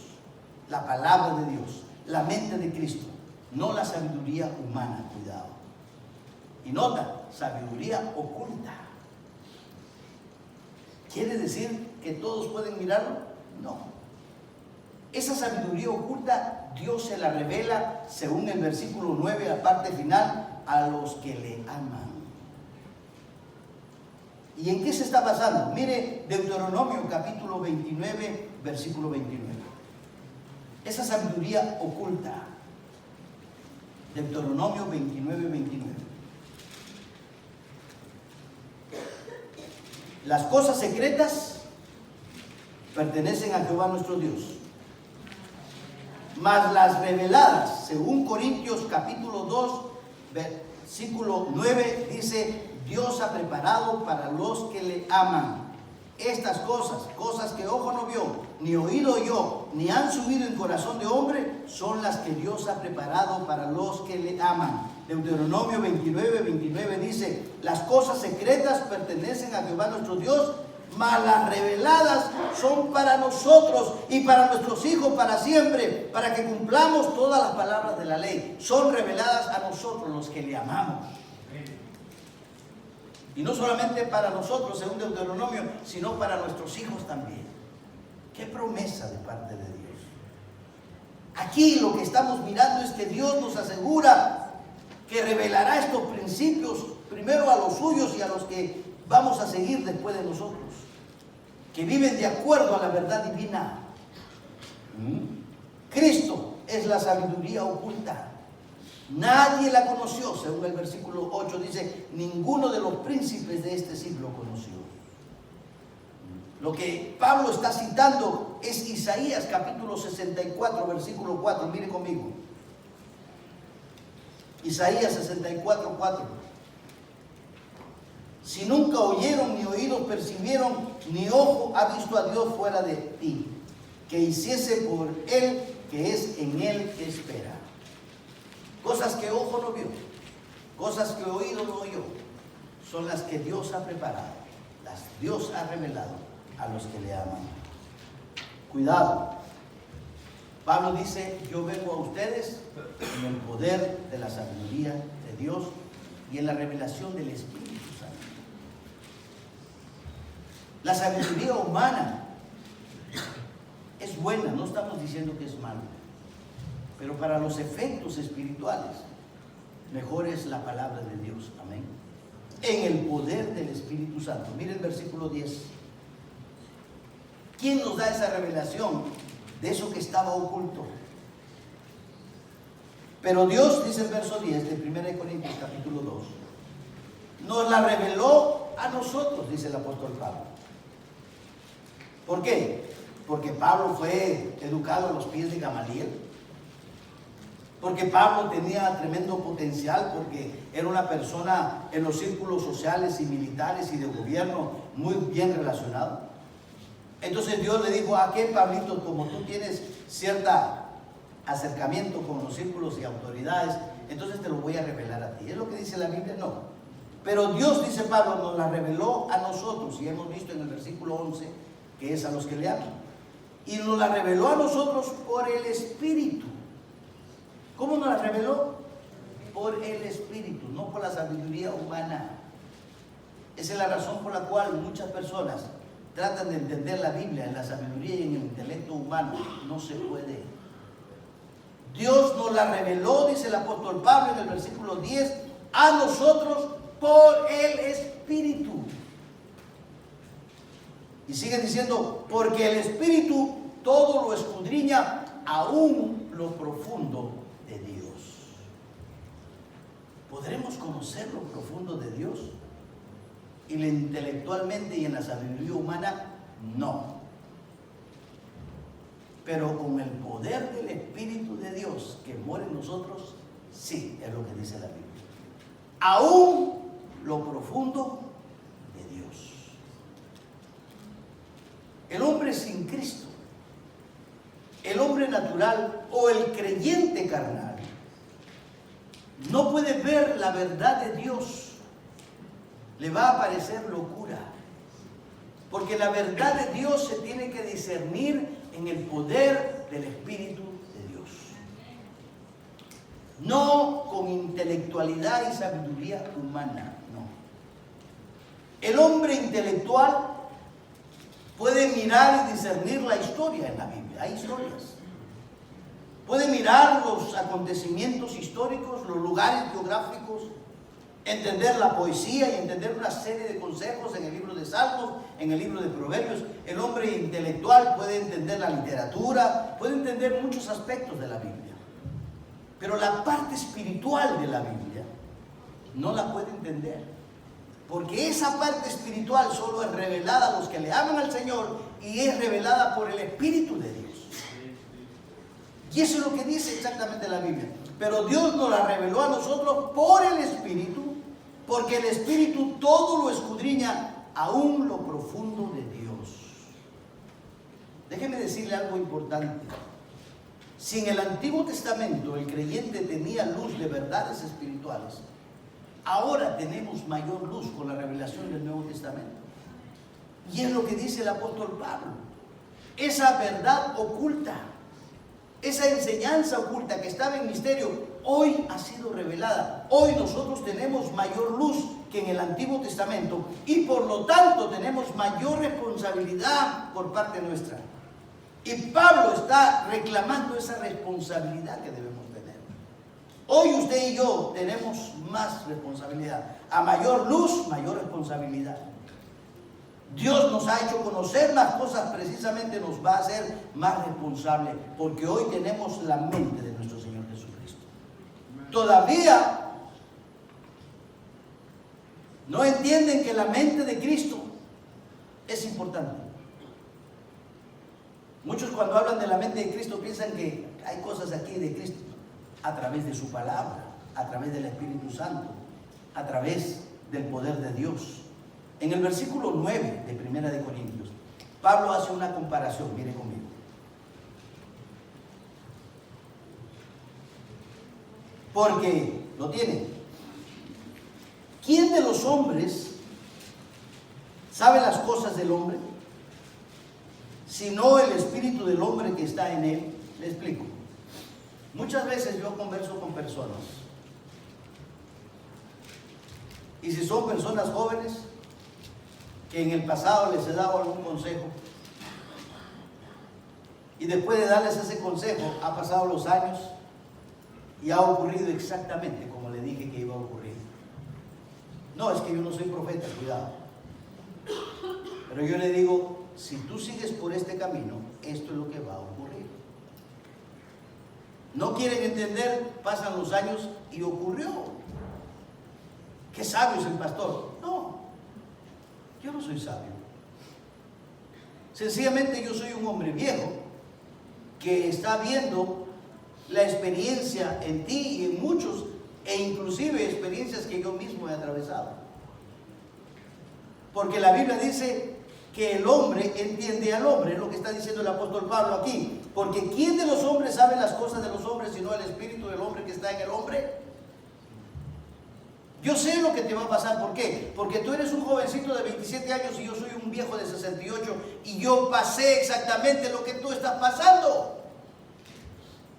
la palabra de Dios, la mente de Cristo, no la sabiduría humana, cuidado. Y nota, sabiduría oculta. ¿Quiere decir que todos pueden mirarlo? No. Esa sabiduría oculta Dios se la revela, según el versículo 9, la parte final, a los que le aman. ¿Y en qué se está basando? Mire Deuteronomio capítulo 29, versículo 29. Esa sabiduría oculta. Deuteronomio 29, 29. Las cosas secretas pertenecen a Jehová nuestro Dios, mas las reveladas, según Corintios capítulo 2, versículo 9, dice: Dios ha preparado para los que le aman estas cosas, cosas que ojo no vio, ni oído oyó, ni han subido en corazón de hombre, son las que Dios ha preparado para los que le aman. Deuteronomio 29, 29 dice: las cosas secretas pertenecen a Jehová nuestro Dios, mas las reveladas son para nosotros y para nuestros hijos para siempre, para que cumplamos todas las palabras de la ley. Son reveladas a nosotros, los que le amamos. Y no solamente para nosotros, según Deuteronomio, sino para nuestros hijos también. ¡Qué promesa de parte de Dios! Aquí lo que estamos mirando es que Dios nos asegura que revelará estos principios primero a los suyos y a los que vamos a seguir después de nosotros, que viven de acuerdo a la verdad divina. Cristo es la sabiduría oculta. Nadie la conoció, según el versículo 8 dice: ninguno de los príncipes de este siglo conoció. Lo que Pablo está citando es Isaías capítulo 64, versículo 4. Mire conmigo. Isaías 64, 4. Si nunca oyeron, ni oídos percibieron, ni ojo ha visto a Dios fuera de ti, que hiciese por él que es en él que espera. Cosas que ojo no vio, cosas que oído no oyó, son las que Dios ha preparado, las Dios ha revelado a los que le aman. Cuidado. Pablo dice, yo vengo a ustedes en el poder de la sabiduría de Dios y en la revelación del Espíritu Santo. La sabiduría humana es buena, no estamos diciendo que es mala, pero para los efectos espirituales, mejor es la palabra de Dios. Amén. En el poder del Espíritu Santo. Mire el versículo 10. ¿Quién nos da esa revelación de eso que estaba oculto? Pero Dios, dice el verso 10 de 1 Corintios capítulo 2, nos la reveló a nosotros, dice el apóstol Pablo. ¿Por qué? Porque Pablo fue educado a los pies de Gamaliel. Porque Pablo tenía tremendo potencial, porque era una persona en los círculos sociales y militares y de gobierno muy bien relacionado. Entonces Dios le dijo, ¿a qué, Pablito? Como tú tienes cierto acercamiento con los círculos y autoridades, entonces te lo voy a revelar a ti. ¿Es lo que dice la Biblia? No. Pero Dios, dice Pablo, nos la reveló a nosotros, y hemos visto en el versículo 11 que es a los que le aman. Y nos la reveló a nosotros por el Espíritu. ¿Cómo nos la reveló? Por el Espíritu, no por la sabiduría humana. Esa es la razón por la cual muchas personas tratan de entender la Biblia en la sabiduría y en el intelecto humano. No se puede. Dios nos la reveló, dice el apóstol Pablo en el versículo 10, a nosotros por el Espíritu. Y sigue diciendo, porque el Espíritu todo lo escudriña, aún lo profundo de Dios. ¿Podremos conocer lo profundo de Dios? Y intelectualmente y en la sabiduría humana, no. Pero con el poder del Espíritu de Dios que mora en nosotros, sí, es lo que dice la Biblia. Aún lo profundo de Dios. El hombre sin Cristo, el hombre natural o el creyente carnal, no puede ver la verdad de Dios. Le va a parecer locura. Porque la verdad de Dios se tiene que discernir en el poder del Espíritu de Dios. No con intelectualidad y sabiduría humana, no. El hombre intelectual puede mirar y discernir la historia en la Biblia. Hay historias. Puede mirar los acontecimientos históricos, los lugares geográficos, entender la poesía y entender una serie de consejos en el libro de Salmos, en el libro de Proverbios. El hombre intelectual puede entender la literatura, puede entender muchos aspectos de la Biblia. Pero la parte espiritual de la Biblia no la puede entender. Porque esa parte espiritual solo es revelada a los que le aman al Señor y es revelada por el Espíritu de Dios. Y eso es lo que dice exactamente la Biblia. Pero Dios nos la reveló a nosotros por el Espíritu, porque el Espíritu todo lo escudriña, aún lo profundo de Dios. Déjeme decirle algo importante. Si en el Antiguo Testamento el creyente tenía luz de verdades espirituales, ahora tenemos mayor luz con la revelación del Nuevo Testamento. Y es lo que dice el apóstol Pablo. Esa verdad oculta, esa enseñanza oculta que estaba en misterio, hoy ha sido revelada. Hoy nosotros tenemos mayor luz que en el Antiguo Testamento y por lo tanto tenemos mayor responsabilidad por parte nuestra. Y Pablo está reclamando esa responsabilidad que debemos tener. Hoy usted y yo tenemos más responsabilidad. A mayor luz, mayor responsabilidad. Dios nos ha hecho conocer las cosas, precisamente nos va a hacer más responsables, porque hoy tenemos la mente de nuestro Señor Jesucristo. Todavía no entienden que la mente de Cristo es importante. Muchos cuando hablan de la mente de Cristo piensan que hay cosas aquí de Cristo a través de su palabra, a través del Espíritu Santo, a través del poder de Dios. En el versículo 9 de 1 Corintios, Pablo hace una comparación, mire conmigo. Porque, ¿lo tiene? ¿quién de los hombres sabe las cosas del hombre? Sino el espíritu del hombre que está en él. Le explico. Muchas veces yo converso con personas, y si son personas jóvenes que en el pasado les he dado algún consejo, y después de darles ese consejo ha pasado los años y ha ocurrido exactamente como le dije que iba a ocurrir. No, es que yo no soy profeta, cuidado, pero yo le digo, si tú sigues por este camino, esto es lo que va a ocurrir. No quieren entender, pasan los años y ocurrió. Qué sabio es el pastor. No, yo no soy sabio. Sencillamente yo soy un hombre viejo que está viendo la experiencia en ti y en muchos, e inclusive experiencias que yo mismo he atravesado. Porque la Biblia dice que el hombre entiende al hombre, es lo que está diciendo el apóstol Pablo aquí. Porque ¿quién de los hombres sabe las cosas de los hombres sino el espíritu del hombre que está en el hombre? Yo sé lo que te va a pasar. ¿Por qué? Porque tú eres un jovencito de 27 años y yo soy un viejo de 68 y yo pasé exactamente lo que tú estás pasando.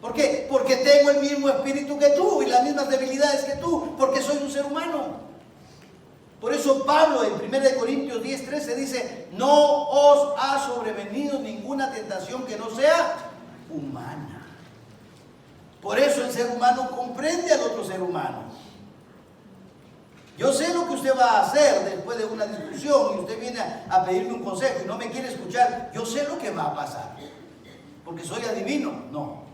¿Por qué? Porque tengo el mismo espíritu que tú y las mismas debilidades que tú, porque soy un ser humano. Por eso Pablo en 1 Corintios 10:13 dice, no os ha sobrevenido ninguna tentación que no sea humana. Por eso el ser humano comprende al otro ser humano. Yo sé lo que usted va a hacer después de una discusión y usted viene a pedirme un consejo y no me quiere escuchar. Yo sé lo que va a pasar. ¿Porque soy adivino? No.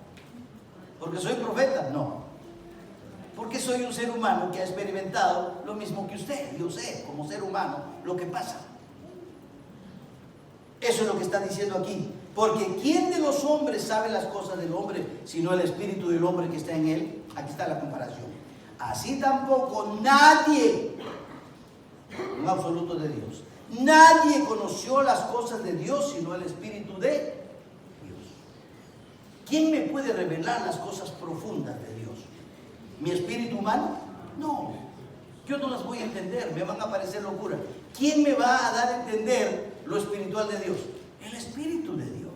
¿Porque soy profeta? No. Porque soy un ser humano que ha experimentado lo mismo que usted. Yo sé, como ser humano, lo que pasa. Eso es lo que está diciendo aquí. Porque ¿quién de los hombres sabe las cosas del hombre, sino el espíritu del hombre que está en él? Aquí está la comparación. Así tampoco nadie, un absoluto de Dios, nadie conoció las cosas de Dios, sino el espíritu de Dios. ¿Quién me puede revelar las cosas profundas de Dios? ¿Mi espíritu humano? No, yo no las voy a entender, me van a parecer locura. ¿Quién me va a dar a entender lo espiritual de Dios? El espíritu de Dios.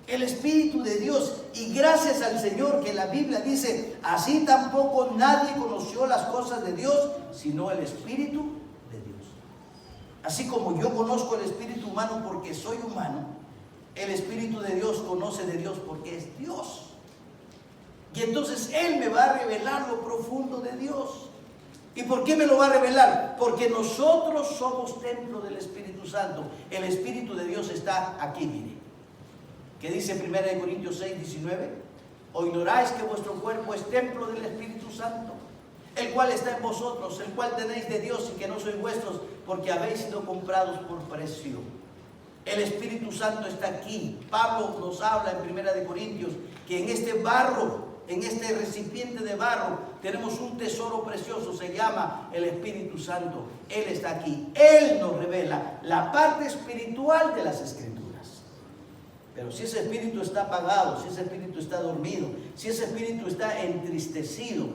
El espíritu de Dios. Y gracias al Señor que la Biblia dice, así tampoco nadie conoció las cosas de Dios, sino el espíritu de Dios. Así como yo conozco el espíritu humano porque soy humano, el espíritu de Dios conoce de Dios porque es Dios. Y entonces Él me va a revelar lo profundo de Dios. ¿Y por qué me lo va a revelar? Porque nosotros somos templo del Espíritu Santo. El Espíritu de Dios está aquí, mire. ¿Qué dice 1 Corintios 6:19? ¿O ignoráis que vuestro cuerpo es templo del Espíritu Santo, el cual está en vosotros, el cual tenéis de Dios y que no sois vuestros, porque habéis sido comprados por precio? El Espíritu Santo está aquí. Pablo nos habla en 1 Corintios que en este barro, en este recipiente de barro, tenemos un tesoro precioso, se llama el Espíritu Santo. Él está aquí. Él nos revela la parte espiritual de las Escrituras. Pero si ese espíritu está apagado, si ese espíritu está dormido, si ese espíritu está entristecido,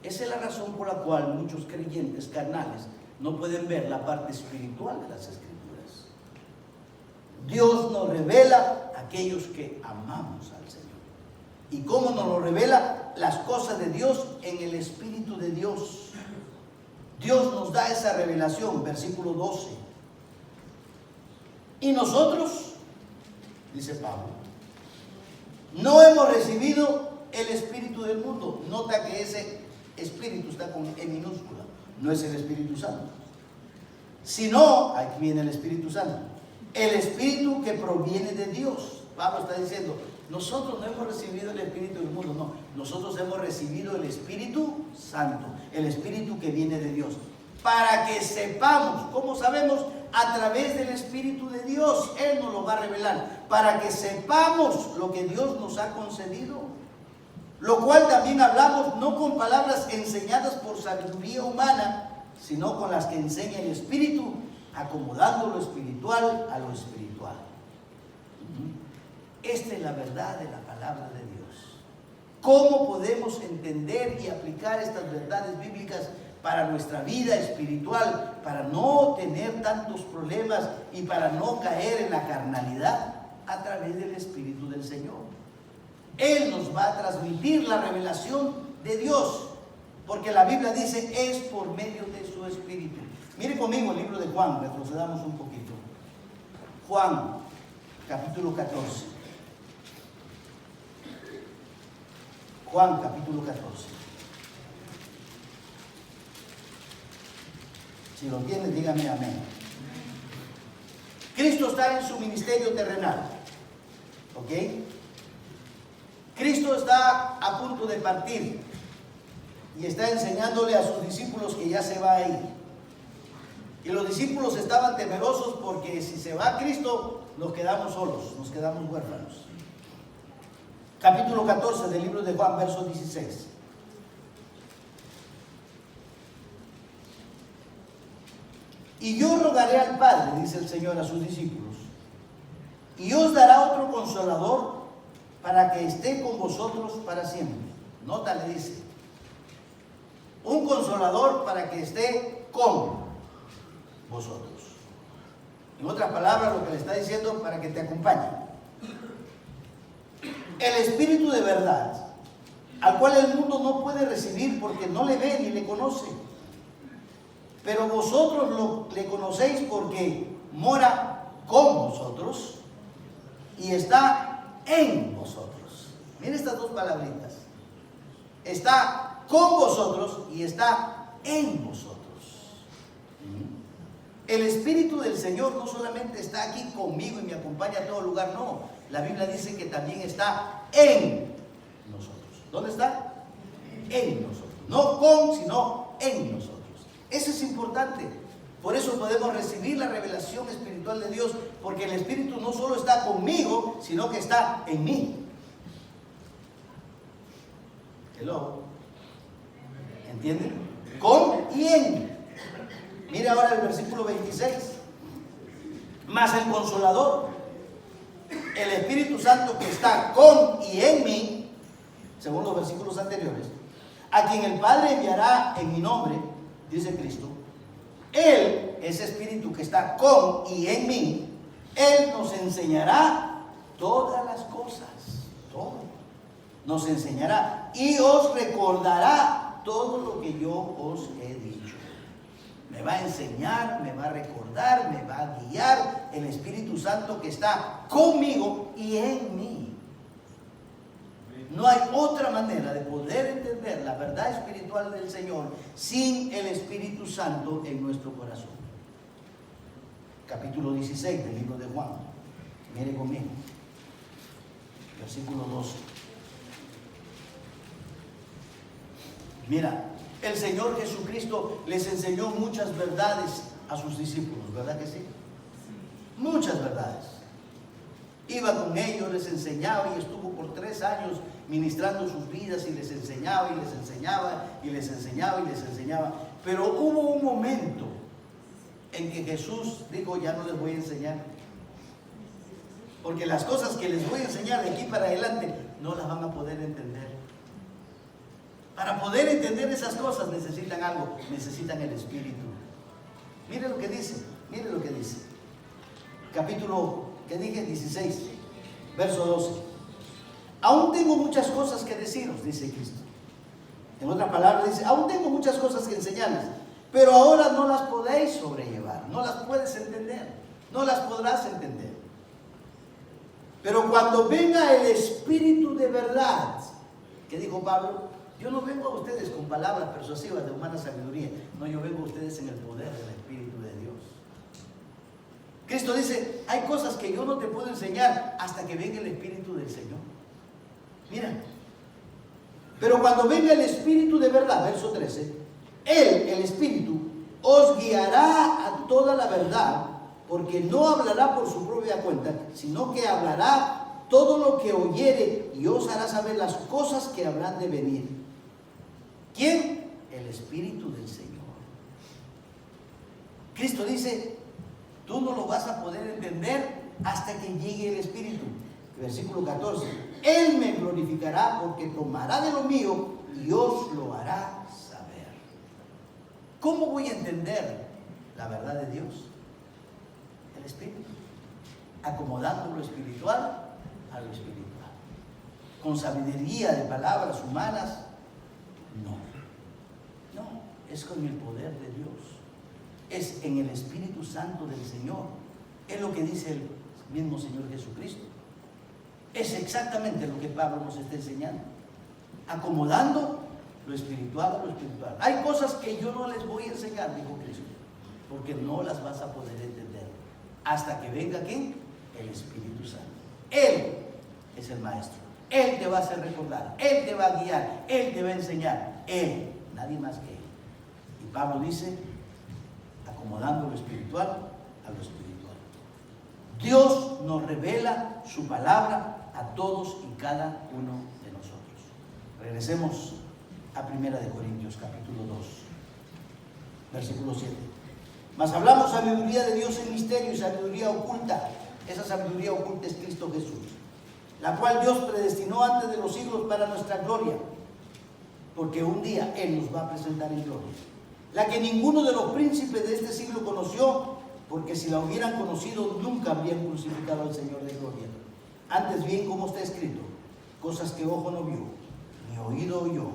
esa es la razón por la cual muchos creyentes carnales no pueden ver la parte espiritual de las Escrituras. Dios nos revela a aquellos que amamos al Señor. ¿Y cómo nos lo revela? Las cosas de Dios en el Espíritu de Dios. Dios nos da esa revelación, versículo 12. Y nosotros, dice Pablo, no hemos recibido el espíritu del mundo. Nota que ese espíritu está con E minúscula, no es el Espíritu Santo, sino, aquí viene el Espíritu Santo, el espíritu que proviene de Dios. Pablo está diciendo, nosotros no hemos recibido el espíritu del mundo, no, nosotros hemos recibido el Espíritu Santo, el espíritu que viene de Dios, para que sepamos. ¿Cómo sabemos? A través del Espíritu de Dios. Él nos lo va a revelar, para que sepamos lo que Dios nos ha concedido, lo cual también hablamos no con palabras enseñadas por sabiduría humana, sino con las que enseña el Espíritu, acomodando lo espiritual a lo espiritual. Esta es la verdad de la palabra de Dios. ¿Cómo podemos entender y aplicar estas verdades bíblicas para nuestra vida espiritual, para no tener tantos problemas y para no caer en la carnalidad, a través del Espíritu del Señor. Él nos va a transmitir la revelación de Dios, porque la Biblia dice es por medio de su Espíritu. Mire conmigo el libro de Juan, retrocedamos un poquito. Juan, capítulo 14. Juan, capítulo 14. Si lo tiene, dígame amén. Cristo está en su ministerio terrenal. ¿Ok? Cristo está a punto de partir y está enseñándole a sus discípulos que ya se va a ir. Y los discípulos estaban temerosos porque si se va Cristo, nos quedamos solos, nos quedamos huérfanos. Capítulo 14 del libro de Juan, verso 16. Y yo rogaré al Padre, dice el Señor a sus discípulos, y os dará otro consolador para que esté con vosotros para siempre. Nota, le dice, un consolador para que esté con vosotros. En otras palabras, lo que le está diciendo, para que te acompañe. El Espíritu de verdad, al cual el mundo no puede recibir porque no le ve ni le conoce. Pero vosotros le conocéis porque mora con vosotros y está en vosotros. Miren estas dos palabritas. Está con vosotros y está en vosotros. El Espíritu del Señor no solamente está aquí conmigo y me acompaña a todo lugar, no. La Biblia dice que también está en nosotros. ¿Dónde está? En nosotros. No con, sino en nosotros. Eso es importante. Por eso podemos recibir la revelación espiritual de Dios, porque el Espíritu no solo está conmigo, sino que está en mí. Hello. ¿Entienden? Con y en. Mira ahora el versículo 26. Más el Consolador, el Espíritu Santo que está con y en mí, según los versículos anteriores, a quien el Padre enviará en mi nombre, dice Cristo. Él, ese Espíritu que está con y en mí, Él nos enseñará todas las cosas, todo. Nos enseñará y os recordará todo lo que yo os he dicho. Me va a enseñar, me va a recordar, me va a guiar el Espíritu Santo que está conmigo y en mí. No hay otra manera de poder entender la verdad espiritual del Señor sin el Espíritu Santo en nuestro corazón. Capítulo 16 del libro de Juan. Mire conmigo. Versículo 12. Mira, el Señor Jesucristo les enseñó muchas verdades a sus discípulos, ¿verdad que sí? Muchas verdades. Iba con ellos, les enseñaba y estuvo por 3 años ministrando sus vidas y les enseñaba y les enseñaba y les enseñaba y les enseñaba. Pero hubo un momento en que Jesús dijo, ya no les voy a enseñar. Porque las cosas que les voy a enseñar de aquí para adelante no las van a poder entender. Para poder entender esas cosas necesitan algo, necesitan el Espíritu. Mire lo que dice, mire lo que dice. Capítulo, ¿qué dije? 16, verso 12. Aún tengo muchas cosas que deciros, dice Cristo. En otras palabras dice, aún tengo muchas cosas que enseñarles, pero ahora no las podéis sobrellevar, no las puedes entender, no las podrás entender. Pero cuando venga el Espíritu de verdad, ¿qué dijo Pablo? Yo no vengo a ustedes con palabras persuasivas de humana sabiduría, no, yo vengo a ustedes en el poder del Espíritu de Dios. Cristo dice, hay cosas que yo no te puedo enseñar hasta que venga el Espíritu del Señor. Mira, pero cuando venga el Espíritu de verdad, verso 13, Él, el Espíritu, os guiará a toda la verdad, porque no hablará por su propia cuenta, sino que hablará todo lo que oyere y os hará saber las cosas que habrán de venir. ¿Quién? El Espíritu del Señor. Cristo dice, tú no lo vas a poder entender hasta que llegue el Espíritu. Versículo 14. Él me glorificará porque tomará de lo mío y os lo hará saber. ¿Cómo voy a entender la verdad de Dios? El Espíritu. Acomodando lo espiritual a lo espiritual. Con sabiduría de palabras humanas, no. No, es con el poder de Dios. Es en el Espíritu Santo del Señor. Es lo que dice el mismo Señor Jesucristo. Es exactamente lo que Pablo nos está enseñando. Acomodando lo espiritual a lo espiritual. Hay cosas que yo no les voy a enseñar, dijo Cristo, porque no las vas a poder entender hasta que venga ¿quién? El Espíritu Santo. Él es el maestro. Él te va a hacer recordar. Él te va a guiar. Él te va a enseñar. Él, nadie más que Él. Y Pablo dice, acomodando lo espiritual a lo espiritual. Dios nos revela su palabra a todos y cada uno de nosotros. Regresemos a 1 Corintios capítulo 2, versículo 7. Mas hablamos sabiduría de Dios en misterio y sabiduría oculta. Esa sabiduría oculta es Cristo Jesús, la cual Dios predestinó antes de los siglos para nuestra gloria, porque un día Él nos va a presentar en gloria. La que ninguno de los príncipes de este siglo conoció, porque si la hubieran conocido nunca habrían crucificado al Señor de gloria. Antes bien, como está escrito, cosas que ojo no vio, ni oído oyó,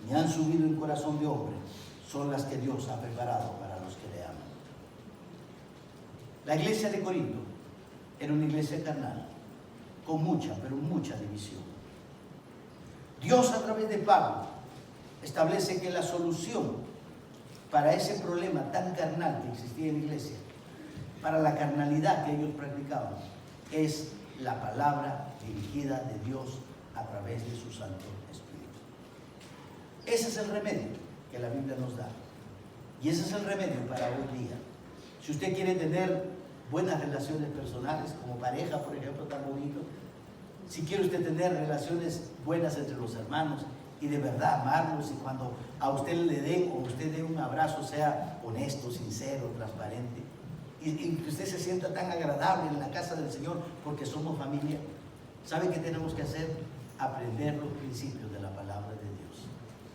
ni han subido en corazón de hombre, son las que Dios ha preparado para los que le aman. La iglesia de Corinto era una iglesia carnal, con mucha, pero mucha división. Dios a través de Pablo establece que la solución para ese problema tan carnal que existía en la iglesia, para la carnalidad que ellos practicaban, es la palabra dirigida de Dios a través de su Santo Espíritu. Ese es el remedio que la Biblia nos da. Y ese es el remedio para hoy día. Si usted quiere tener buenas relaciones personales, como pareja, por ejemplo, tan bonito, si quiere usted tener relaciones buenas entre los hermanos y de verdad amarlos, y cuando a usted le den o usted dé un abrazo sea honesto, sincero, transparente, y que usted se sienta tan agradable en la casa del Señor porque somos familia, ¿sabe qué tenemos que hacer? Aprender los principios de la palabra de Dios.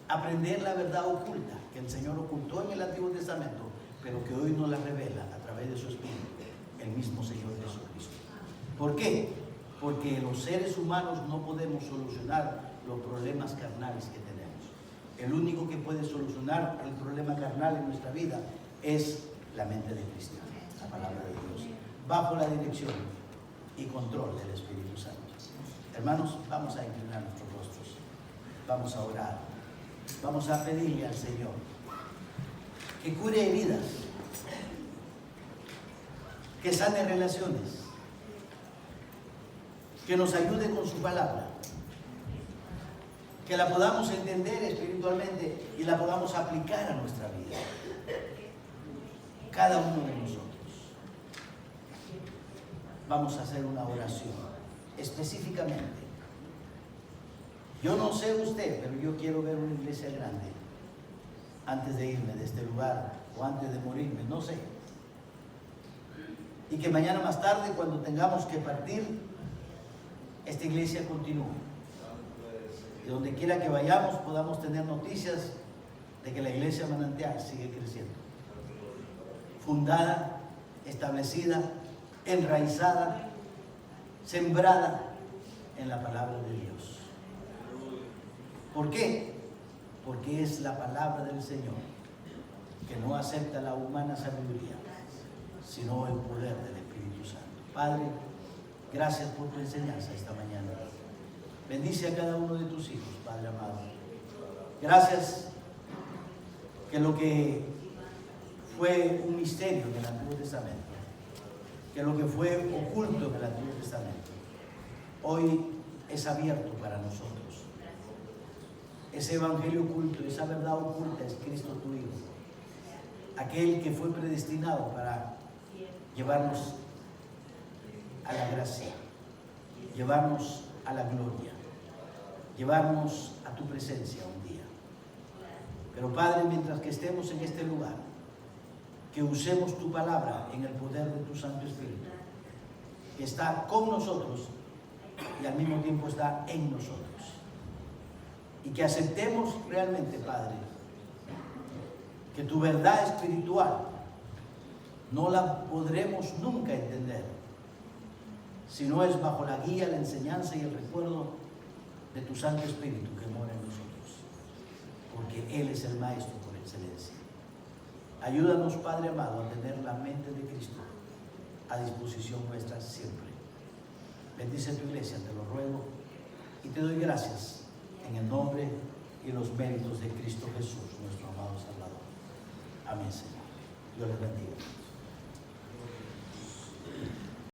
Aprender la verdad oculta que el Señor ocultó en el Antiguo Testamento, pero que hoy nos la revela a través de su Espíritu, el mismo Señor Jesucristo. ¿Por qué? Porque los seres humanos no podemos solucionar los problemas carnales que tenemos. El único que puede solucionar el problema carnal en nuestra vida es la mente de Cristo, la palabra de Dios, bajo la dirección y control del Espíritu Santo. Hermanos, vamos a inclinar nuestros rostros, vamos a orar, vamos a pedirle al Señor que cure heridas, que sane relaciones, que nos ayude con su palabra, que la podamos entender espiritualmente y la podamos aplicar a nuestra vida, cada uno de nosotros. Vamos a hacer una oración específicamente. Yo no sé usted, pero yo quiero ver una iglesia grande antes de irme de este lugar o antes de morirme, no sé. Y que mañana más tarde, cuando tengamos que partir, esta iglesia continúe. Y donde quiera que vayamos podamos tener noticias de que la iglesia Manantial sigue creciendo. Fundada, establecida, enraizada, sembrada en la palabra de Dios. ¿Por qué? Porque es la palabra del Señor que no acepta la humana sabiduría, sino el poder del Espíritu Santo. Padre, gracias por tu enseñanza esta mañana. Bendice a cada uno de tus hijos, Padre amado. Gracias que lo que fue un misterio en el Antiguo Testamento, que lo que fue oculto en el Antiguo Testamento, hoy es abierto para nosotros. Ese evangelio oculto, esa verdad oculta es Cristo tu Hijo, aquel que fue predestinado para llevarnos a la gracia, llevarnos a la gloria, llevarnos a tu presencia un día. Pero Padre, mientras que estemos en este lugar, que usemos tu palabra en el poder de tu Santo Espíritu, que está con nosotros y al mismo tiempo está en nosotros. Y que aceptemos realmente, Padre, que tu verdad espiritual no la podremos nunca entender si no es bajo la guía, la enseñanza y el recuerdo de tu Santo Espíritu que mora en nosotros, porque Él es el Maestro por excelencia. Ayúdanos, Padre amado, a tener la mente de Cristo a disposición nuestra siempre. Bendice tu iglesia, te lo ruego, y te doy gracias en el nombre y los méritos de Cristo Jesús, nuestro amado Salvador. Amén, Señor. Dios les bendiga.